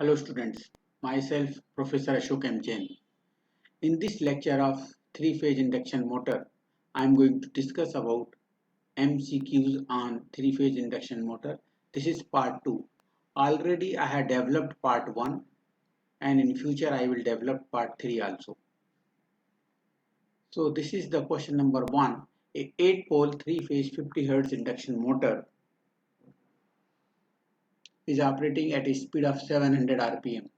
Hello students, myself Professor Ashok M. Jain. In this lecture of three-phase induction motor, I am going to discuss about MCQs on three-phase induction motor. This is part 2. Already I had developed part 1 and in future I will develop part 3 also. So this is the question number 1. A 8-pole 3-phase 50 Hz induction motor is operating at a speed of 700 rpm.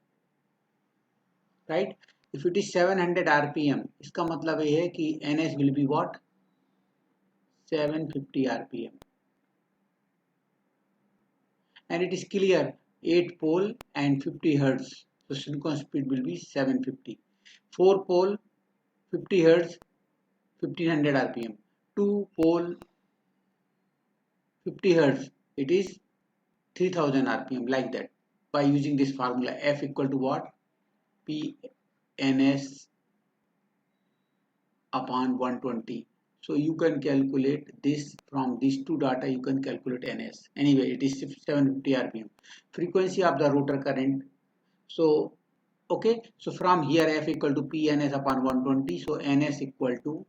Right? If it is 700 rpm, इसका मतलब ये है कि ns will be what? 750 rpm. And it is clear 8 pole and 50 Hz. So synchronous speed will be 750. 4 pole 50 Hz 1500 rpm. 2 pole 50 Hz it is 3000 rpm, like that, by using this formula F equal to what? PNS upon 120. So you can calculate this from these two data. You can calculate ns. Anyway, it is 750 rpm. Frequency of the rotor current. So okay, so from here F equal to PNS upon 120. So ns equal to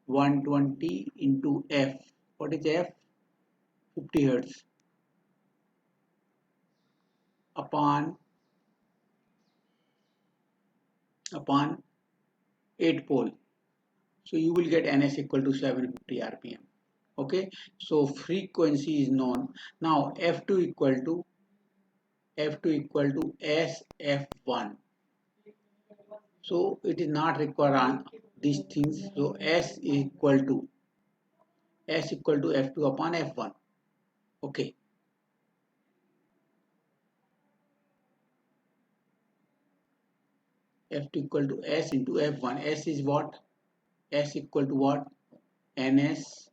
120 into F. What is F? 50 Hertz upon 8 pole. So you will get ns equal to 750 rpm. Okay, so frequency is known. Now F2 equal to SF1. So it is not required on these things. So S equal to F2 upon F1. Okay. F2 equal to S into F1. S is what? S equal to what? Ns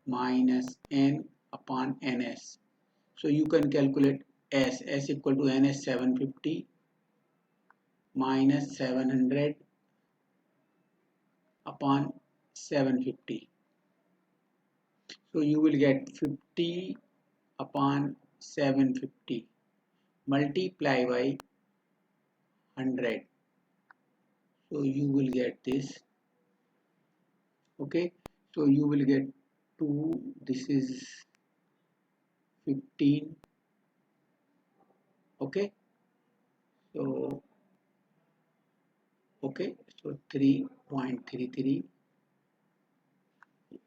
minus N upon Ns. So you can calculate S. S equal to Ns 750 minus 700 upon 750. So you will get 50 upon 750 multiply by 100. So you will get this. Okay. So you will get 2. This is 15. Okay. So okay. So 3.33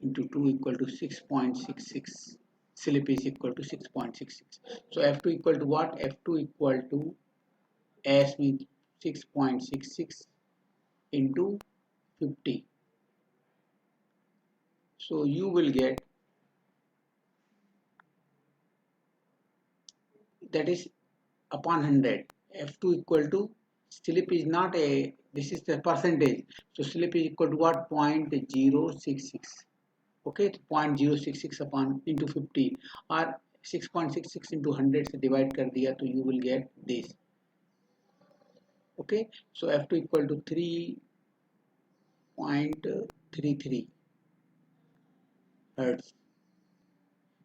into 2 equal to 6.66. Slip is equal to 6.66. So F2 equal to what? F2 equal to S means 6.66 into 50. So you will get, that is upon 100. F2 equal to, slip is not a, this is the percentage. So slip is equal to what? 0.066. Okay, 0.066 upon into 50 or 6.66 into 100 से divide कर दिया तो you will get this. Okay, so F2 equal to 3.33 Hertz.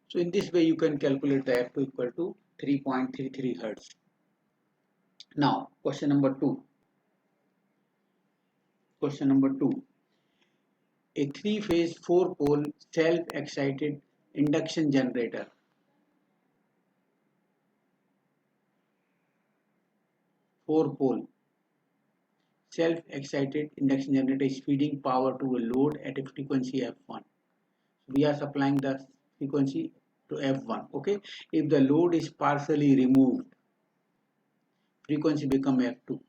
So in this way you can calculate the F2 equal to 3.33 Hertz. Now question number 2. Question number 2. A 3-phase 4-pole self-excited induction generator. 4-pole self-excited induction generator is feeding power to a load at a frequency F1. We are supplying the frequency to F1. Okay, if the load is partially removed, frequency become F2.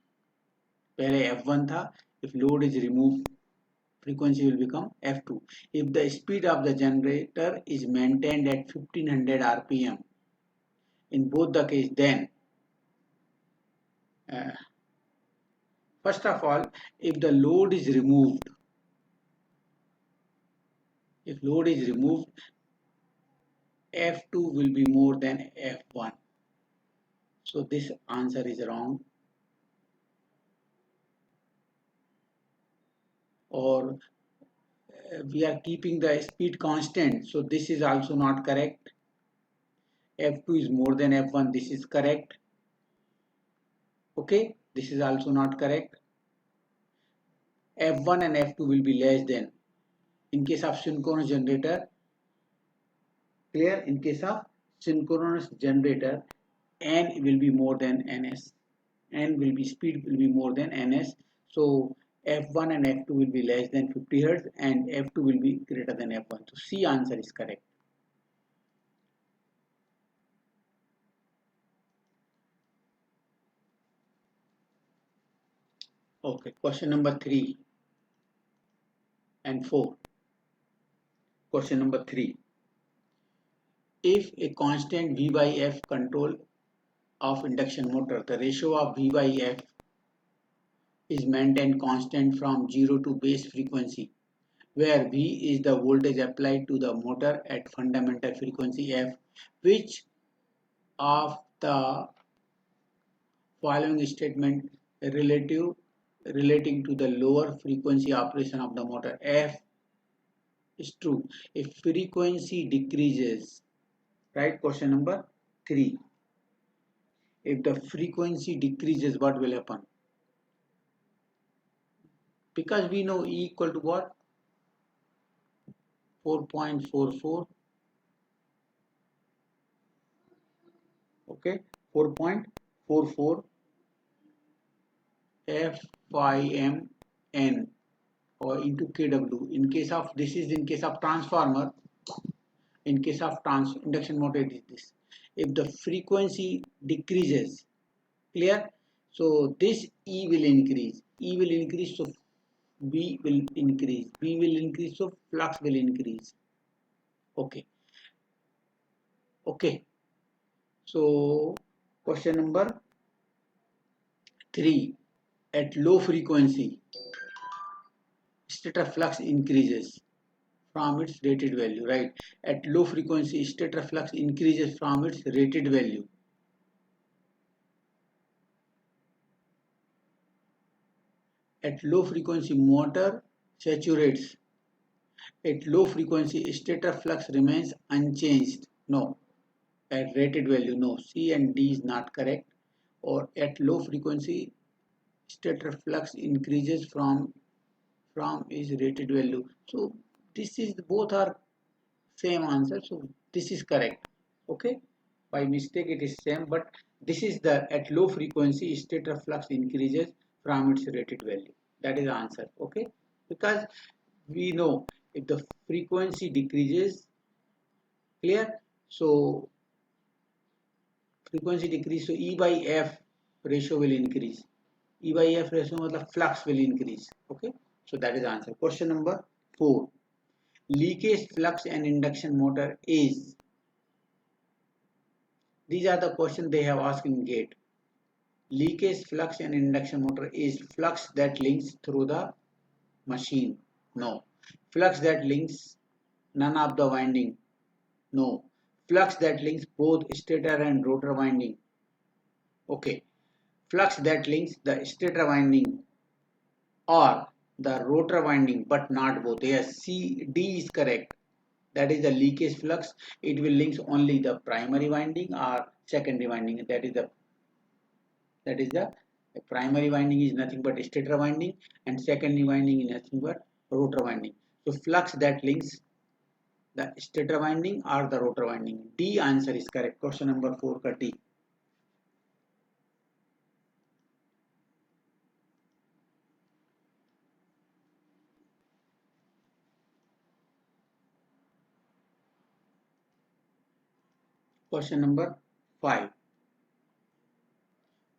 पहले F1 था. If load is removed, frequency will become F2. If the speed of the generator is maintained at 1500 rpm, in both the case, then first of all, if the load is removed, F2 will be more than F1. So this answer is wrong. Or we are keeping the speed constant, so this is also not correct. F2 is more than F1, this is correct. Okay, this is also not correct. F1 and F2 will be less than. In case of synchronous generator, clear? In case of synchronous generator, N will be more than Ns. N will be speed will be more than Ns. So F1 and F2 will be less than 50 Hz and F2 will be greater than F1. So C answer is correct. Okay, question number 3 and 4. Question number 3. If a constant V by F control of induction motor, the ratio of V by F is maintained constant from 0 to base frequency, where V is the voltage applied to the motor at fundamental frequency F. Which of the following statement relating to the lower frequency operation of the motor F is true? If frequency decreases, right? Question number 3. If the frequency decreases, what will happen? Because we know E equal to what? 4.44. Okay, 4.44 F phi m n or into kW. In case of this is in case of transformer. In case of induction motor, it is this. If the frequency decreases, clear? So this E will increase. E will increase, so V will increase. V will increase, so flux will increase. Okay. Okay. So question number 3. At low frequency, stator flux increases from its rated value, right? At low frequency, stator flux increases from its rated value. At low frequency, motor saturates. At low frequency, stator flux remains unchanged. No. At rated value, no. C and D is not correct. Or at low frequency, stator flux increases from its rated value. So this is both are same answer. So this is correct. Okay. By mistake it is same, but this is the at low frequency stator flux increases from its rated value. That is the answer. Okay. Because we know if the frequency decreases, clear? So frequency decrease, so E by F ratio will increase. E by F ratio means flux will increase. Okay. So that is the answer. Question number 4. Leakage flux and induction motor is. These are the questions they have asked in GATE. Leakage flux and induction motor is flux that links through the machine. No. Flux that links none of the winding. No. Flux that links both stator and rotor winding. Okay. Flux that links the stator winding or the rotor winding but not both. Yes, C, D is correct. That is the leakage flux. It will link only the primary winding or secondary winding. That is the primary winding is nothing but stator winding and secondary winding is nothing but rotor winding. So flux that links the stator winding or the rotor winding. D answer is correct. Question number 4 ka D. Question number 5.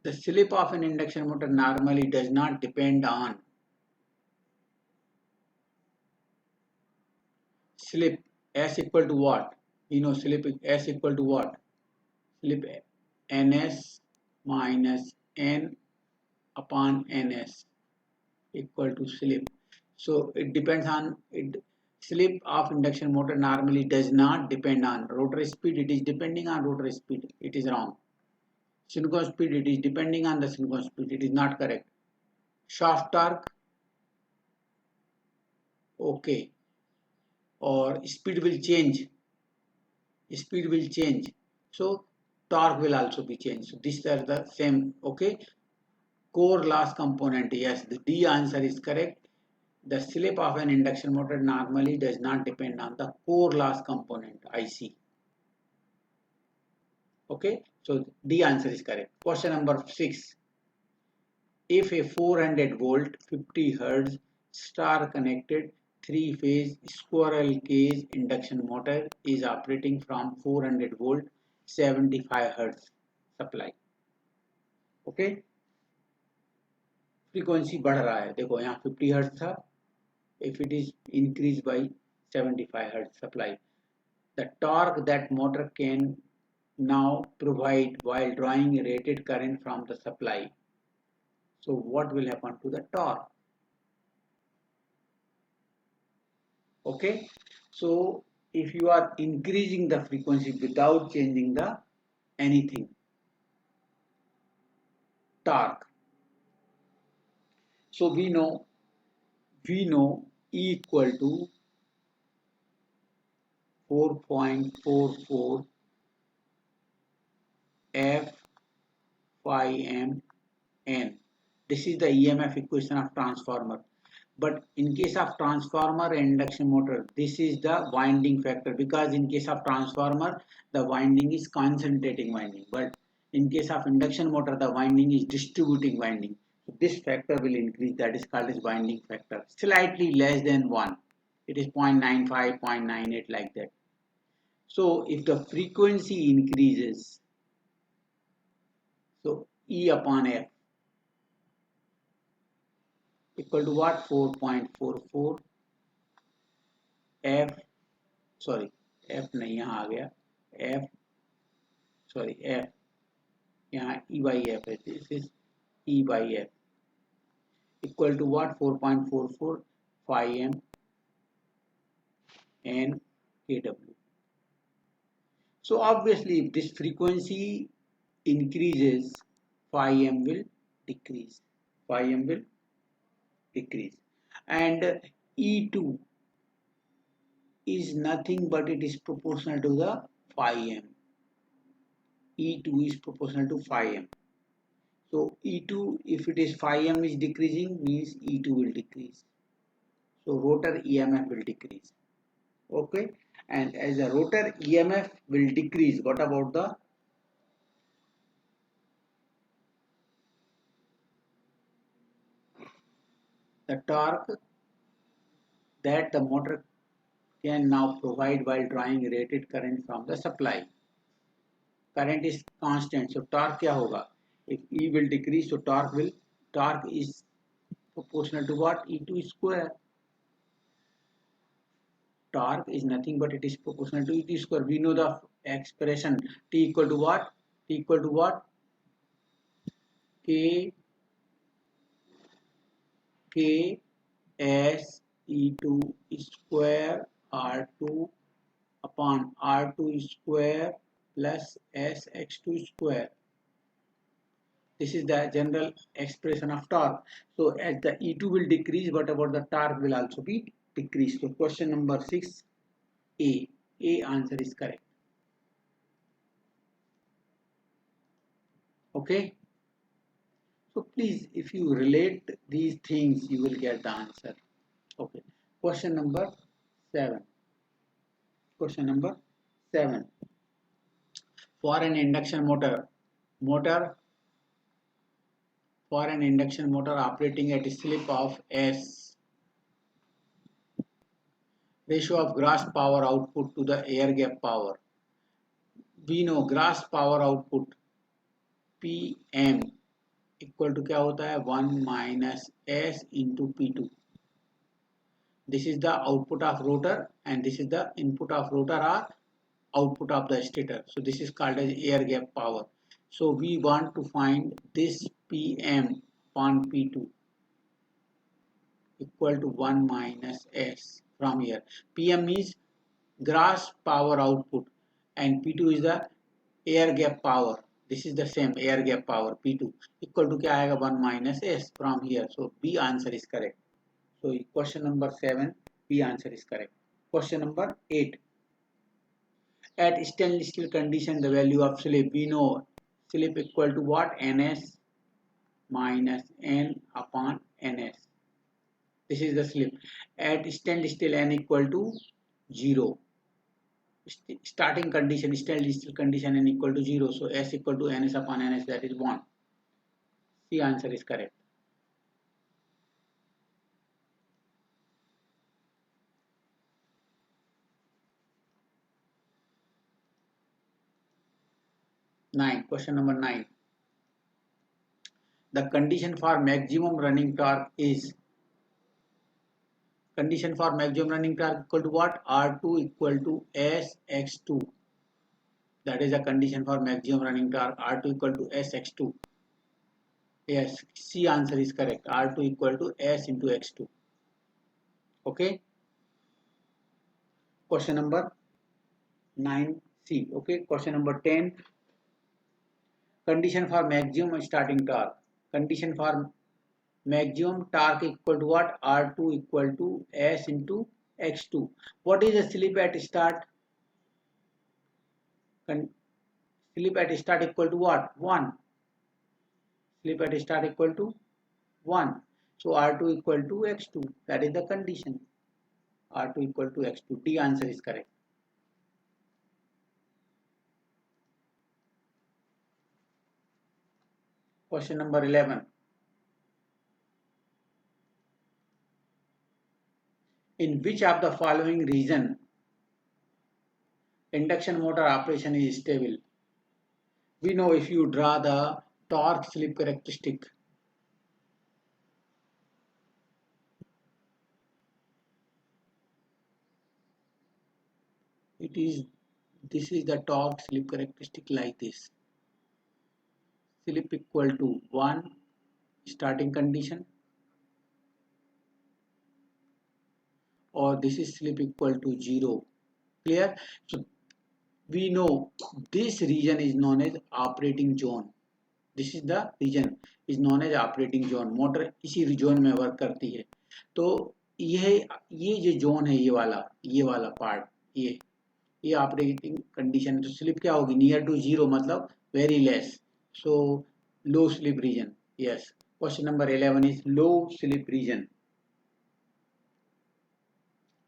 The slip of an induction motor normally does not depend on slip. S equal to what? You know slip S equal to what? Slip Ns minus N upon Ns equal to slip. So it depends on it. Slip of induction motor normally does not depend on rotor speed. It is depending on rotor speed. It is wrong. Synchronous speed, it is depending on the synchronous speed. It is not correct. Shaft torque, okay. Or speed will change. Speed will change. So torque will also be changed. So these are the same, okay. core loss component. Yes, the D answer is correct. The slip of an induction motor normally does not depend on the core loss component, IC. Okay, so D answer is correct. Question number 6. If a 400 volt 50 Hz star connected 3-phase squirrel cage induction motor is operating from 400 volt 75 Hz supply. Okay, frequency बढ़ रहा है, देखो यहाँ 50 hertz था, if it is increased by 75 hertz supply, the torque that motor can now provide while drawing rated current from the supply. So what will happen to the torque? Okay, so if you are increasing the frequency without changing the anything, torque, so we know E equal to 4.44 F phi m n. This is the EMF equation of transformer. But in case of transformer and induction motor, this is the winding factor, because in case of transformer the winding is concentrating winding, but in case of induction motor the winding is distributing winding. So this factor will increase, that is called as winding factor, slightly less than 1. It is 0.95, 0.98 like that. So if the frequency increases, so E upon F equal to what? 4.44 F, sorry F नहीं, यहाँ आ गया F, sorry F, यहाँ E by F है, this is E by F equal to what? 4.44 phi m n kW. So obviously if this frequency increases, phi m will decrease, phi m will decrease, and E2 is nothing but it is proportional to the phi m. E2 is proportional to phi m. So E2, if it is phi m is decreasing, means E2 will decrease. So rotor EMF will decrease. Okay, and as the rotor EMF will decrease, what about the torque that the motor can now provide while drawing rated current from the supply? Current is constant, so torque क्या होगा? If E will decrease, so torque is proportional to what? E2 square. Torque is nothing but it is proportional to E2 square. We know the expression T equal to what? T equal to what? K S E2 square R2 upon R2 square plus SX2 square. This is the general expression of torque. So as the E2 will decrease, what about the torque will also be decreased. So question number 6, A answer is correct. Okay. So please, if you relate these things, you will get the answer. Okay. Question number 7. Question number 7. For an induction motor operating at a slip of S, ratio of gross power output to the air gap power. We know gross power output PM equal to क्या होता है? 1 minus S into P2. This is the output of rotor and this is the input of rotor or output of the stator. So this is called as air gap power. So we want to find this PM upon P2 equal to 1 minus S from here. PM is gross power output and P2 is the air gap power. This is the same air gap power P2 equal to क्या आएगा? 1 minus S from here. So B answer is correct. So question number 7, B answer is correct. Question number 8. At stainless steel condition, the value of slip, we know slip equal to what? NS minus n upon ns. This is the slip. At standstill n equal to 0. Starting condition, standstill condition n equal to 0. So s equal to ns upon ns, that is 1. The answer is correct. Question number 9. The condition for maximum running torque is, condition for maximum running torque equal to what? R2 equal to Sx2. That is the condition for maximum running torque, R2 equal to Sx2. Yes, C answer is correct. R2 equal to S into X2. Okay. Question number 9C. Okay. Question number 10. Condition for maximum starting torque. Condition for maximum torque equal to what? R2 equal to S into X2. What is the slip at start? Slip at start equal to what? 1. Slip at start equal to 1. So R2 equal to X2. That is the condition. R2 equal to X2. D answer is correct. Question number 11. In which of the following reason induction motor operation is stable? We know if you draw the torque slip characteristic, this is the torque slip characteristic like this. Slip equal to 1 starting condition, or this is slip equal to 0. Clear? So we know this region is known as operating zone. This is the region is known as operating zone. Motor इसी zone में work करती है. तो ये जो zone है, ये वाला पार्ट, ये ऑपरेटिंग कंडीशन. तो स्लिप क्या होगी? नियर टू 0 मतलब very less. So low slip region. Yes. Question number 11 is low slip region.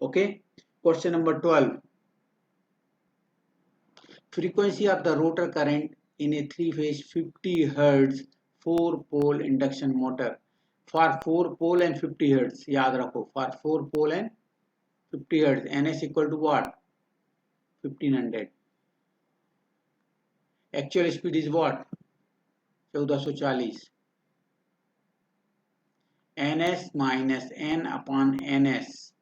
Okay. Question number 12. Frequency of the rotor current in a 3-phase 50 Hz 4-pole induction motor. For 4 pole and 50 Hz, याद रखो, for 4 pole and 50 Hz, NS equal to what? 1500. Actual speed is what? 1440. NS minus N upon NS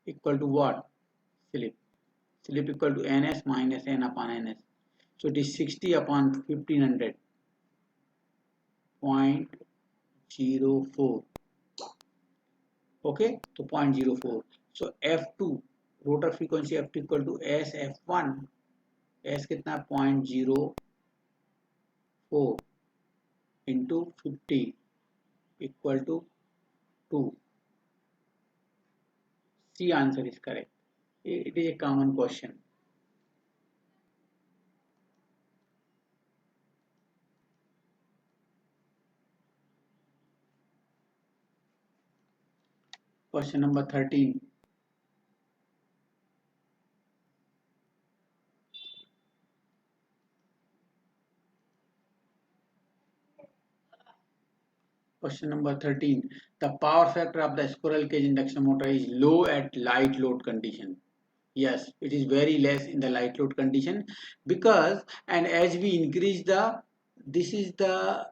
equal to what? Slip. Slip equal to NS minus N upon NS. So it is 60 upon 1500. 0.04. Okay, so 0.04. So F2 rotor frequency F2 equal to S F1. S कितना? 0.04 into 50 equal to 2. C answer is correct. It is a common question. Question number 13. Question number 13. The power factor of the squirrel cage induction motor is low at light load condition. Yes, it is very less in the light load condition, because, and as we increase the, this is the,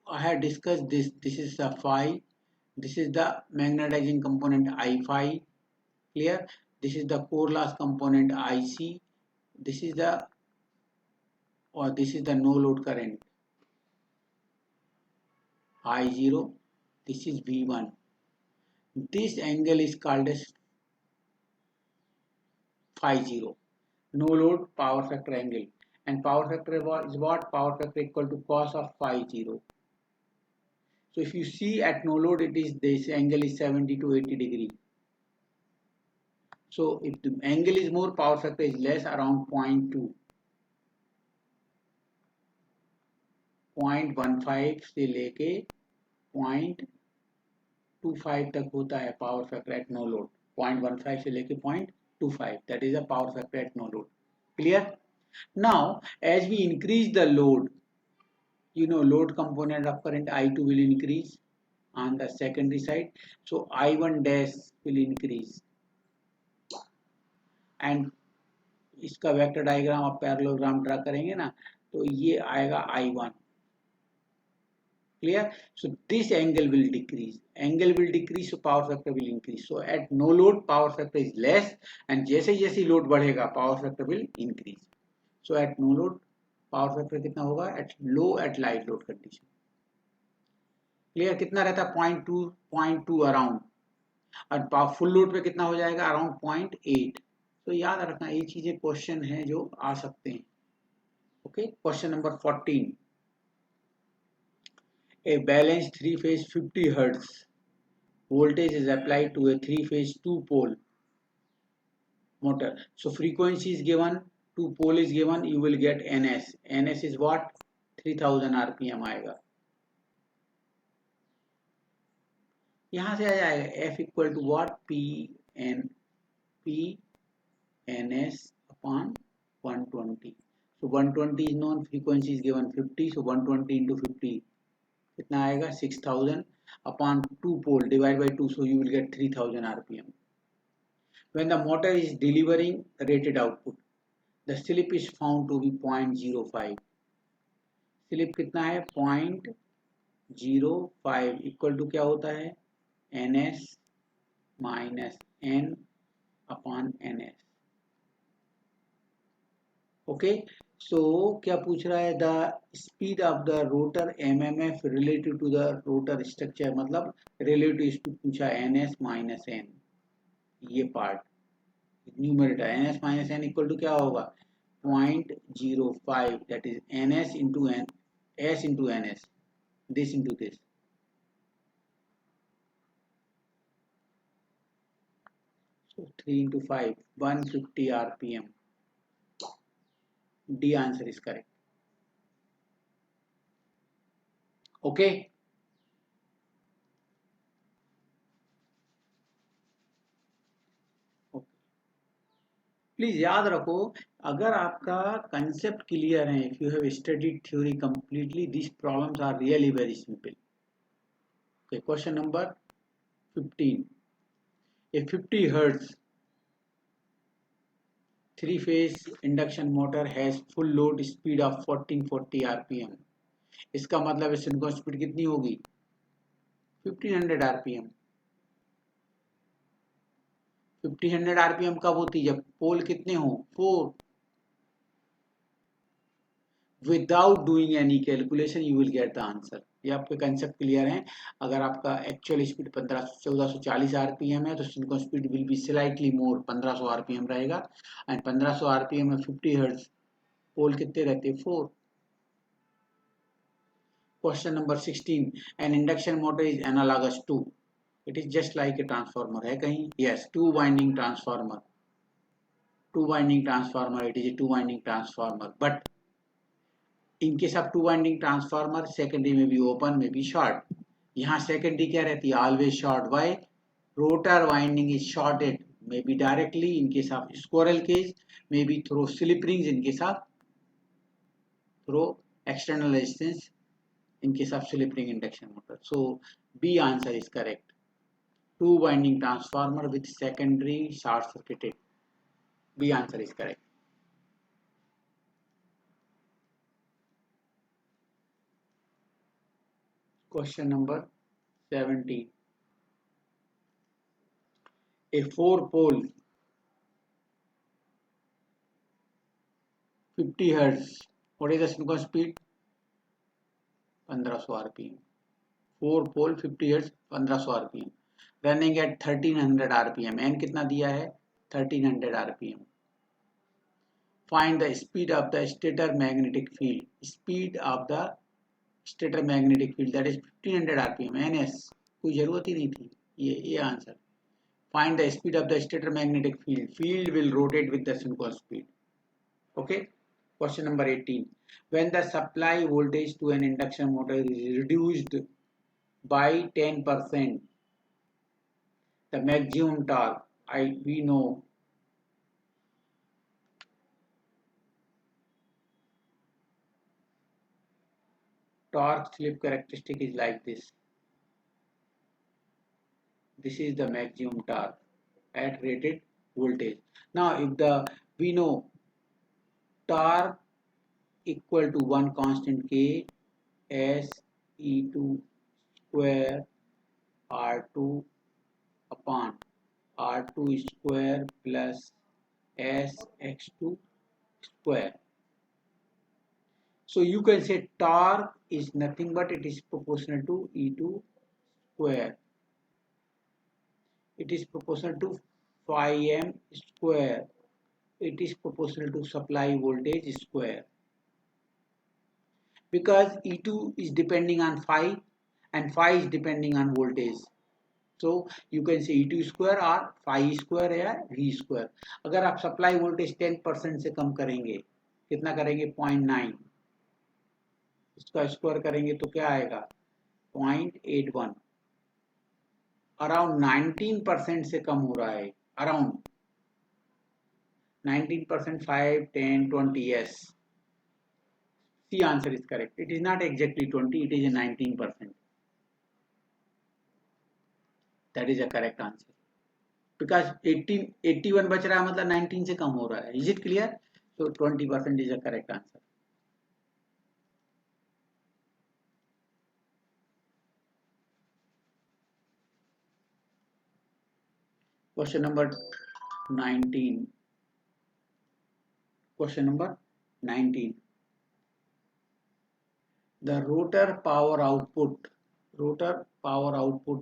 I had discussed this. This is the phi. This is the magnetizing component I phi. Clear? This is the core loss component IC. This is the, or this is the no load current I0. This is V1. This angle is called as phi 0. No load power factor angle. And power factor is what? Power factor equal to cos of phi 0. So if you see at no load, it is, this angle is 70 to 80 degree. So if the angle is more, power factor is less, around 0.2. 0.15 से लेके 0.25 तक होता है power factor at no load. 0.15 से लेके 0.25, that is a power factor at no load. Clear? Now as we increase the load, load component of current I2 will increase on the secondary side, so I1 dash will increase, and इसका vector diagram आप parallelogram draw करेंगे ना, तो ये आएगा I1. Clear? So this angle will decrease. Angle will decrease, so power factor will increase. So at no load, power factor is less, and जैसे जैसे load बढ़ेगा, power factor will increase. So at no load, power factor कितना होगा? At light load condition. Clear? कितना रहता है? 0.2 around. और full load पे कितना हो जाएगा? अराउंड 0.8. तो याद रखना, ये चीजें क्वेश्चन हैं जो आ सकते हैं. Okay, question number 14. A balanced 3-phase 50 Hz voltage is applied to a 3-phase 2-pole motor. So frequency is given, 2-pole is given, you will get NS. NS is what? 3000 RPM आएगा. यहाँ से आ जाएगा F equal to what? P NS upon 120. So 120 is known, frequency is given 50, so 120 into 50 कितना आएगा? 6000 upon 2 pole divided by 2, so you will get 3000 RPM. When the motor is delivering rated output, the slip is found to be 0.05. Slip कितना है? 0.05 equal to क्या होता है? NS minus N upon NS. Okay, so क्या पूछ रहा है? The speed of the rotor MMF relative to the rotor structure, मतलब रिलेटिव स्पीड पूछा NS माइनस N. ये part numerator NS minus N equal to क्या होगा? 0.05, that is NS into N, S into NS, this into this. So 3 into 5, 150 RPM. D answer is correct. Okay. Please याद रखो, अगर आपका concept clear है, if you have studied theory completely, this problems are really very simple. Okay, question number 15. A 50 Hz 3-phase induction motor has full load speed of 1440 RPM. इसका मतलब synchronous speed कितनी होगी? 1500 RPM. 1500 RPM कब होती? जब पोल कितने हो? 4. Without doing any calculation you will get the answer. ये आपके कंसेप्ट क्लियर हैं. अगर आपका एक्चुअल स्पीड 1440 RPM है, तो synchronous speed will be slightly more, 1500 RPM रहेगा. एंड 1500 RPM में 50 हर्ट्ज, पोल कितने रहते हैं? 4. Question number 16. An induction motor is analogous to, it is just like a transformer. है कहीं? Yes, 2 winding transformer. 2 winding transformer, it is a 2 winding transformer. But in case of 2 winding transformer, secondary may be open, may be short. यहाँ secondary क्या रहती है? Always short. Why? Rotor winding is shorted, may be directly in case of squirrel cage, may be through slip rings in case of through external resistance in case of slip ring induction motor. So B answer is correct. 2 winding transformer with secondary short circuited. B answer is correct. Question number 17. A 4-pole 50 Hz. What is the synchronous speed? 1500 RPM. 4-pole 50 Hz, 1500 RPM. Running at 1300 RPM. N कितना दिया है? 1300 RPM. Find the speed of the stator magnetic field. Speed of the stator magnetic field, that is 1500 RPM. NS कोई जरूरत ही नहीं थी. ये answer. Find the speed of the stator magnetic field. Field will rotate with the synchronous speed. Okay. Question number 18. When the supply voltage to an induction motor is reduced by 10%, the maximum torque, we know torque slip characteristic is like this. This is the maximum torque at rated voltage. Now, we know torque equal to one constant K S E2 square R2 upon R2 square plus S X2 square. So you can say torque is nothing but it is proportional to E2 square. It is proportional to phi m square. It is proportional to supply voltage square. Because E2 is depending on phi and phi is depending on voltage. So you can say E2 square or phi square या V square. अगर आप supply voltage 10% से कम करेंगे, कितना करेंगे 0.9, इसका square करेंगे तो क्या आएगा 0.81. अराउंड 19% से कम हो रहा है, around 19%, 5, 10, 20, yes. C answer is correct. It is not exactly 20, it is a 19%. That is a correct answer. Because 81 बच रहा है मतलब 19 से कम हो रहा है. Is it clear? So 20% is a correct answer. Question number 19. Question number 19. The rotor power output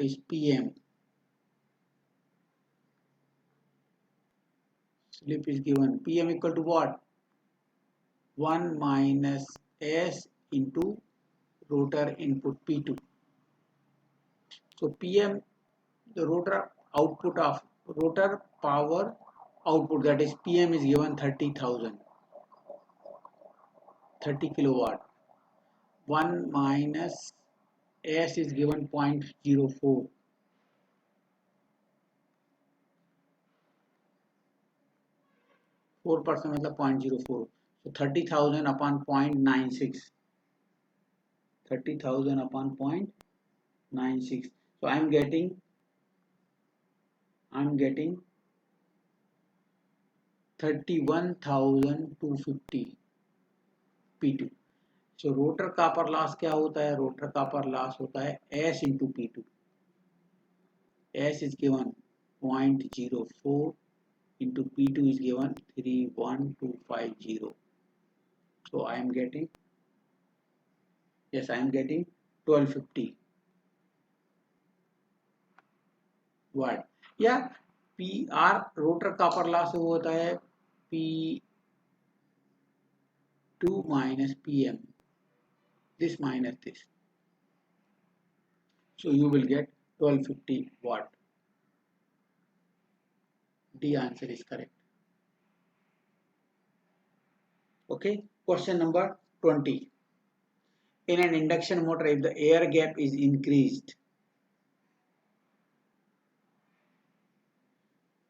is PM. Slip is given. PM equal to what? 1 minus S into rotor input P2. So PM, the rotor power output, that is PM, is given 30,000, 30 kilowatt. 1 minus S is given 0.04. 4% मतलब 0.04. So 30,000 upon 0.96. 30,000 upon 0.96. So I am getting 31,250 P2. So rotor copper loss क्या होता है? Rotor copper loss होता है S into P2. S is given 0.04 into P2 is given 31250. So I am getting 1250 watt. या PR rotor copper loss वो होता है P2 minus PM. This minus this. So you will get 1250 watt. D answer is correct. Okay. Question number 20. In an induction motor, if the air gap is increased,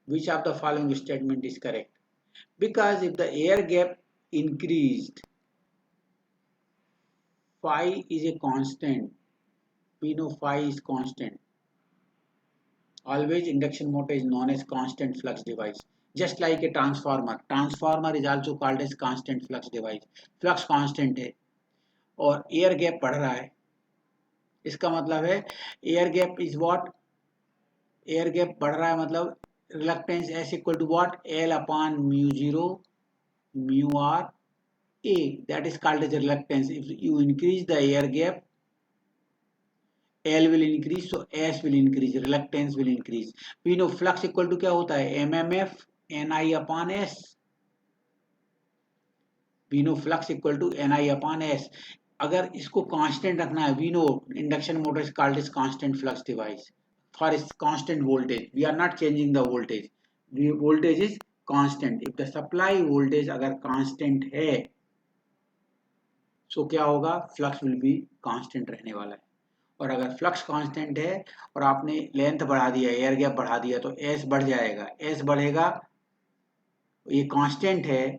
which of the following statement is correct? Because if the air gap increased, phi is a constant. We know phi is constant. Always induction motor is known as constant flux device. Just like a transformer. Transformer is also called as constant flux device. Flux constant है और air gap बढ़ रहा है. इसका मतलब है air gap is what? Air gap बढ़ रहा है मतलब reluctance S equal to what? L upon mu 0 mu r A. That is called as reluctance. If you increase the air gap, L will increase, so S will increase, reluctance will increase. We know flux equal to क्या होता है? MMF Ni upon S. We know flux equal to Ni upon S. अगर इसको constant रखना है, we know induction motor is called as constant flux device. For its constant voltage, we are not changing the voltage. The voltage is constant. If the supply voltage अगर constant है, सो क्या होगा, flux will be constant रहने वाला है। और अगर flux constant है और आपने लेंथ बढ़ा दिया, एयर गैप बढ़ा दिया, तो एस बढ़ जाएगा, एस बढ़ेगा, ये कांस्टेंट है,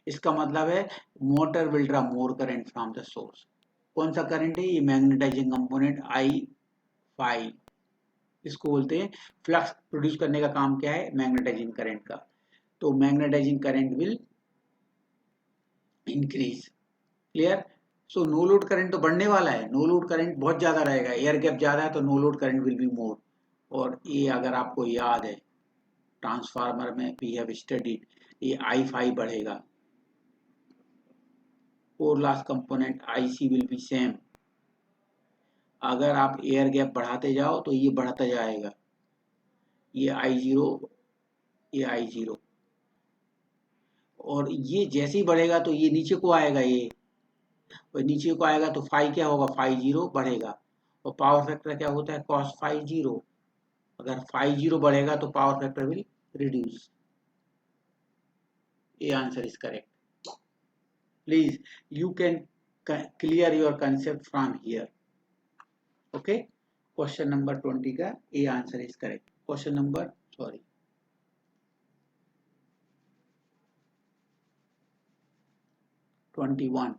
इसका मतलब है motor will draw more current from the source. कौन सा करंट है, ये मैग्नेटाइजिंग कंपोनेंट आई फाई, इसको बोलते हैं। फ्लक्स प्रोड्यूस करने का काम क्या है, मैग्नेटाइजिंग करंट का। तो magnetizing current will increase, clear. So no load current तो बढ़ने वाला है, नो लोड करंट बहुत ज्यादा रहेगा, एयर गैप ज्यादा है तो no load current will be more. और ये अगर आपको याद है ट्रांसफार्मर में वी हैव स्टडीड, ये आई फाई बढ़ेगा, core loss component IC will be same. अगर आप एयर गैप बढ़ाते जाओ तो ये बढ़ता जाएगा, ये आई जीरो, ये आई जीरो, और ये जैसे ही बढ़ेगा तो ये नीचे को आएगा, ये और नीचे को आएगा तो फाई क्या होगा, फाई जीरो बढ़ेगा। और पावर फैक्टर क्या होता है, कॉस फाई जीरो। अगर फाई जीरो बढ़ेगा तो पावर फैक्टर विल रिड्यूस। ये answer is correct. Please you can clear your concept from here. Okay, question number 20 का A answer is correct. Question number 21।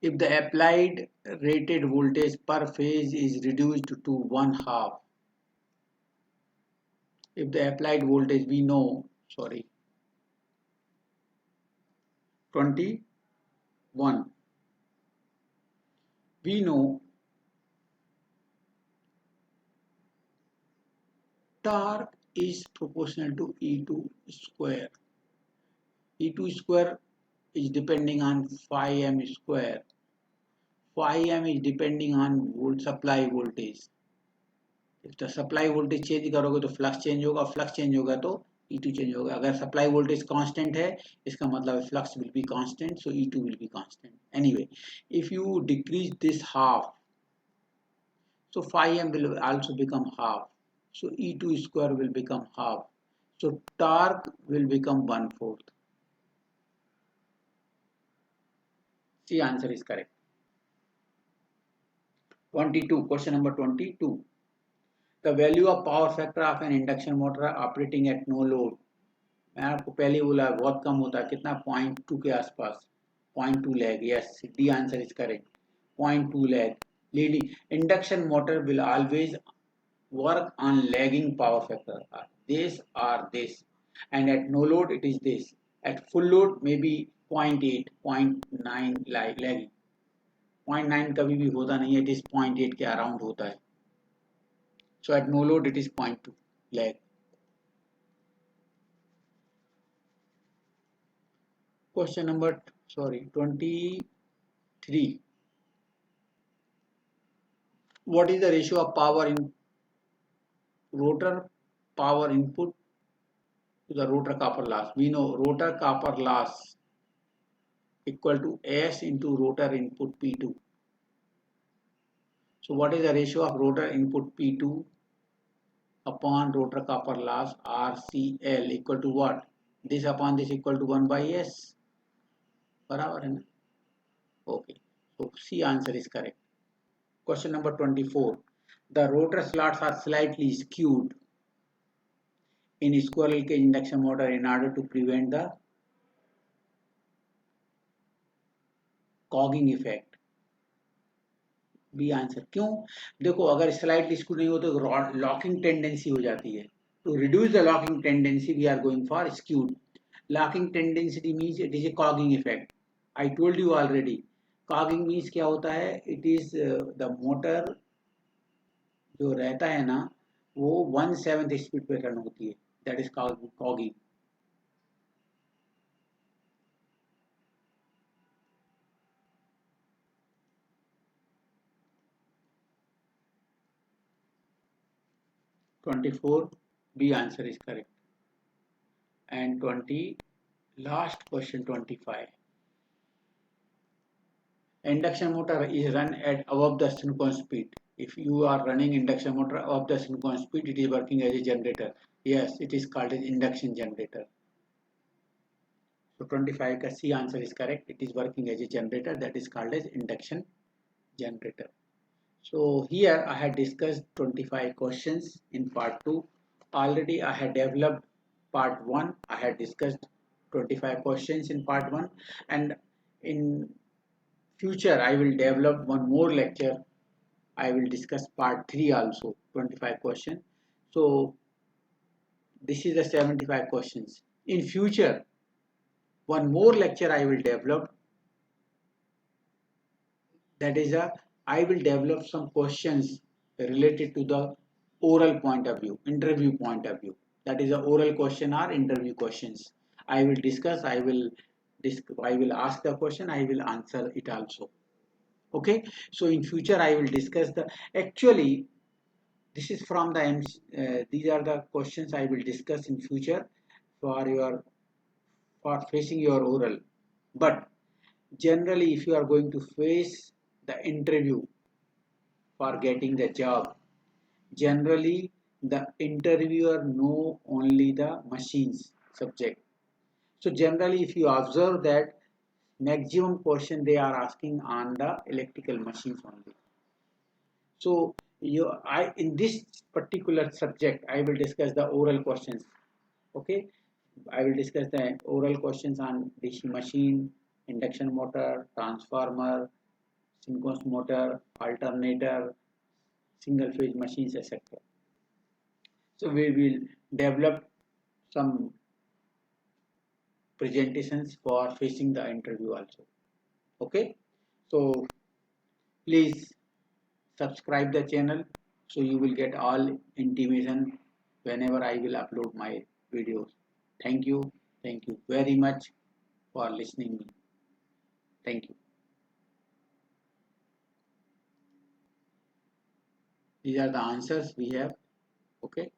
If the applied rated voltage per phase is reduced to one half, if the applied voltage we know, 21, we know torque is proportional to E2 square. E2 square is depending on phi m square. Phi m is depending on supply voltage. If the supply voltage change करोगे तो flux change होगा, flux change होगा तो E2 change होगा। अगर supply voltage constant है, इसका मतलब flux will be constant, so E2 will be constant. Anyway, if you decrease this half, so phi m will also become half. So E2 square will become half. So torque will become 1/4. C answer is correct. 22. Question number 22. The value of power factor of an induction motor operating at no load. मैं आपको पहले बोला बहुत कम होता है, कितना, 0.2 के आसपास, 0.2 lag. Yes, D answer is correct, 0.2 lag. Leading induction motor will always work on lagging power factor, this or this, and at no load it is this, at full load maybe 0.8 0.9 lagging, 0.9 कभी भी होता नहीं है, it is 0.8 के around होता है। So at no load it is 0.2 lag. Question number 23. What is the ratio of power in rotor power input to the rotor copper loss? We know rotor copper loss equal to S into rotor input P2. So what is the ratio of rotor input P2 upon rotor copper loss RCL equal to what? This upon this equal to 1 by S. बराबर है ना? Okay. So C answer is correct. Question number 24. The rotor slots are slightly skewed in squirrel cage induction motor in order to prevent the cogging effect. B answer. क्यों? देखो अगर slightly screw नहीं हो तो locking tendency हो जाती है। To reduce the locking tendency we are going for skewed. Locking tendency means it is a cogging effect. I told you already, cogging means क्या होता है, इट इज द मोटर जो रहता है ना वो 1/7 स्पीड पे रन होती है, that is cogging. (24) B answer is correct. And 20 last question 25. Induction motor is run at above the synchronous speed. If you are running induction motor above the synchronous speed, it is working as a generator. Yes, it is called as induction generator. So 25 का C answer is correct. It is working as a generator, that is called as induction generator. So here I had discussed 25 questions in part 2. Already I had developed part 1. I had discussed 25 questions in part 1, and in future I will develop one more lecture. I will discuss part 3 also, 25 questions. So this is the 75 questions. In future, one more lecture I will develop, that is a I will develop some questions related to the oral point of view, interview point of view. That is a oral question or interview questions. I will discuss, I will ask the question, I will answer it also. Okay, so in future I will discuss the actually this is from the these are the questions I will discuss in future for your for facing your oral. But generally, if you are going to face the interview for getting the job, generally the interviewer know only the machines subject. So generally, if you observe that maximum question they are asking on the electrical machines only. So I in this particular subject I will discuss the oral questions. Okay, I will discuss the oral questions on DC machine, induction motor, transformer, synchronous motor, alternator, single phase machines, etc. So we will develop some presentations for facing the interview also. Okay, so please subscribe the channel so you will get all intimation whenever I will upload my videos. Thank you very much for listening me. Thank you. These are the answers we have. Okay.